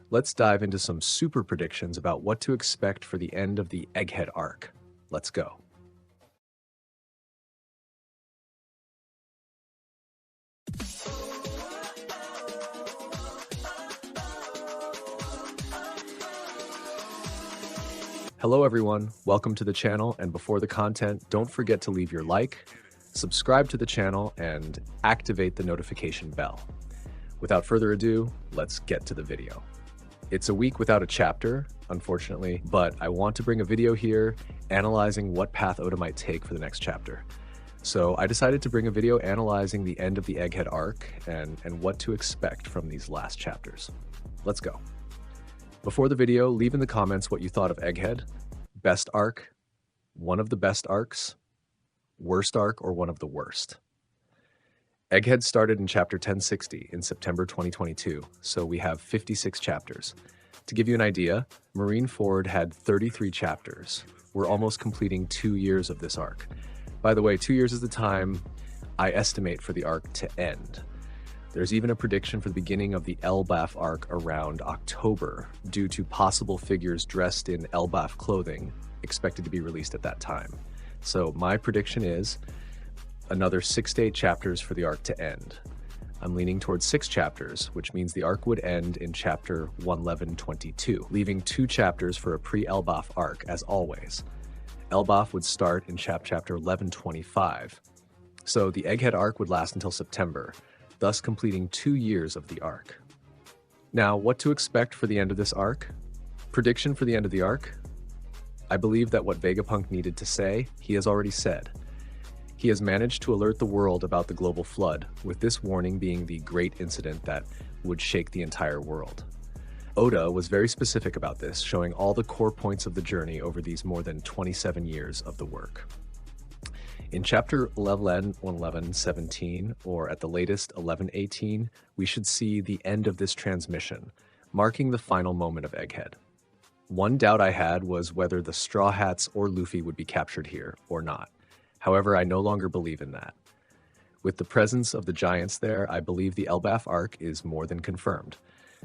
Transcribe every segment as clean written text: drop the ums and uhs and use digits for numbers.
let's dive into some super predictions about what to expect for the end of the Egghead arc. Let's go. Hello everyone, welcome to the channel, and before the content, don't forget to leave your like, subscribe to the channel, and activate the notification bell. Without further ado, let's get to the video. It's a week without a chapter, unfortunately, but I want to bring a video here analyzing what path Oda might take for the next chapter. So I decided to bring a video analyzing the end of the Egghead arc and what to expect from these last chapters. Let's go. Before the video, leave in the comments what you thought of Egghead, best arc, one of the best arcs, worst arc, or one of the worst. Egghead started in chapter 1060 in September 2022, so we have 56 chapters. To give you an idea, Marineford had 33 chapters. We're almost completing 2 years of this arc. By the way, 2 years is the time I estimate for the arc to end. There's even a prediction for the beginning of the Elbaf arc around October, due to possible figures dressed in Elbaf clothing expected to be released at that time. So my prediction is another 6 to 8 chapters for the arc to end. I'm leaning towards 6 chapters, which means the arc would end in chapter 1122, leaving 2 chapters for a pre-Elbaf arc as always. Elbaf would start in chapter 1125, so the Egghead arc would last until September, thus completing 2 years of the arc. Now, what to expect for the end of this arc? Prediction for the end of the arc? I believe that what Vegapunk needed to say, he has already said. He has managed to alert the world about the global flood, with this warning being the great incident that would shake the entire world. Oda was very specific about this, showing all the core points of the journey over these more than 27 years of the work. In chapter 1117, or at the latest 1118, we should see the end of this transmission, marking the final moment of Egghead. One doubt I had was whether the Straw Hats or Luffy would be captured here or not. However, I no longer believe in that. With the presence of the giants there, I believe the Elbaf arc is more than confirmed,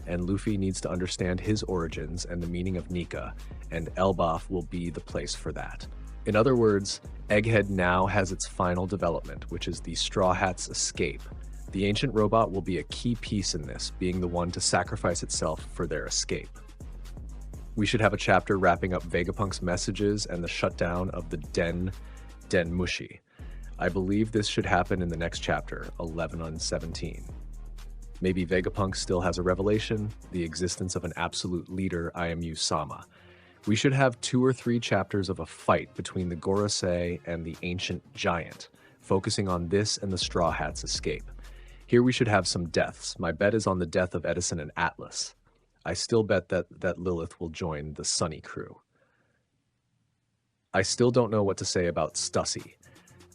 and Luffy needs to understand his origins and the meaning of Nika, and Elbaf will be the place for that. In other words, Egghead now has its final development, which is the Straw Hats' escape. The ancient robot will be a key piece in this, being the one to sacrifice itself for their escape. We should have a chapter wrapping up Vegapunk's messages and the shutdown of the Den Mushi. I believe this should happen in the next chapter, 1117. Maybe Vegapunk still has a revelation, the existence of an absolute leader, Imu-sama. We should have 2 or 3 chapters of a fight between the Gorosei and the ancient giant, focusing on this and the Straw Hats' escape. Here we should have some deaths. My bet is on the death of Edison and Atlas. I still bet that Lilith will join the Sunny crew. I still don't know what to say about Stussy.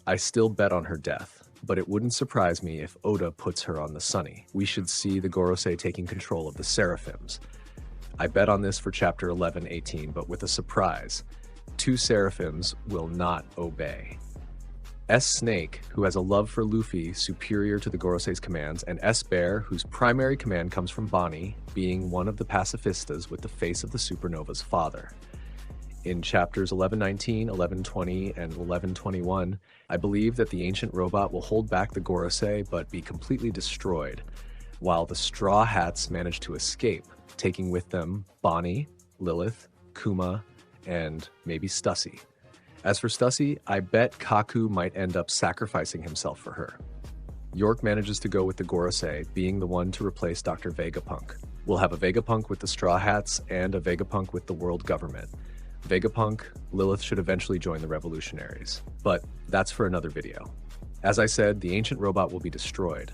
I still bet on her death, but it wouldn't surprise me if Oda puts her on the Sunny. We should see the Gorosei taking control of the Seraphims. I bet on this for chapter 1118, but with a surprise. 2 Seraphims will not obey. S-Snake, who has a love for Luffy superior to the Gorosei's commands, and S-Bear, whose primary command comes from Bonnie, being one of the pacifistas with the face of the Supernova's father. In chapters 1119, 1120, and 1121, I believe that the ancient robot will hold back the Gorosei but be completely destroyed, while the Straw Hats manage to escape, taking with them Bonnie, Lilith, Kuma, and maybe Stussy. As for Stussy, I bet Kaku might end up sacrificing himself for her. York manages to go with the Gorosei, being the one to replace Dr. Vegapunk. We'll have a Vegapunk with the Straw Hats and a Vegapunk with the world government. Vegapunk, Lilith should eventually join the revolutionaries, but that's for another video. As I said, the ancient robot will be destroyed.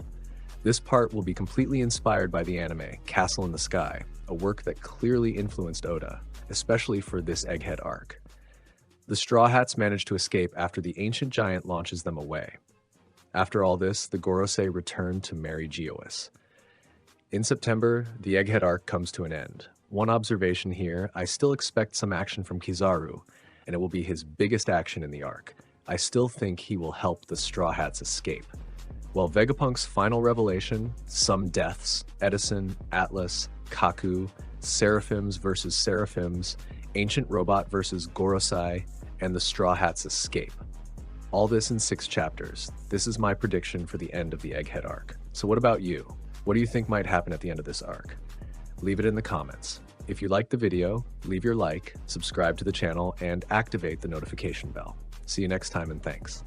This part will be completely inspired by the anime Castle in the Sky, a work that clearly influenced Oda, especially for this Egghead arc. The Straw Hats manage to escape after the ancient giant launches them away. After all this, the Gorosei return to Mary Geois. In September, the Egghead arc comes to an end. One observation here, I still expect some action from Kizaru, and it will be his biggest action in the arc. I still think he will help the Straw Hats escape. While Vegapunk's final revelation, some deaths, Edison, Atlas, Kaku, Seraphims versus Seraphims, Ancient Robot versus Gorosei, and the Straw Hat's escape. All this in 6 chapters. This is my prediction for the end of the Egghead arc. So what about you? What do you think might happen at the end of this arc? Leave it in the comments. If you liked the video, leave your like, subscribe to the channel, and activate the notification bell. See you next time, and thanks.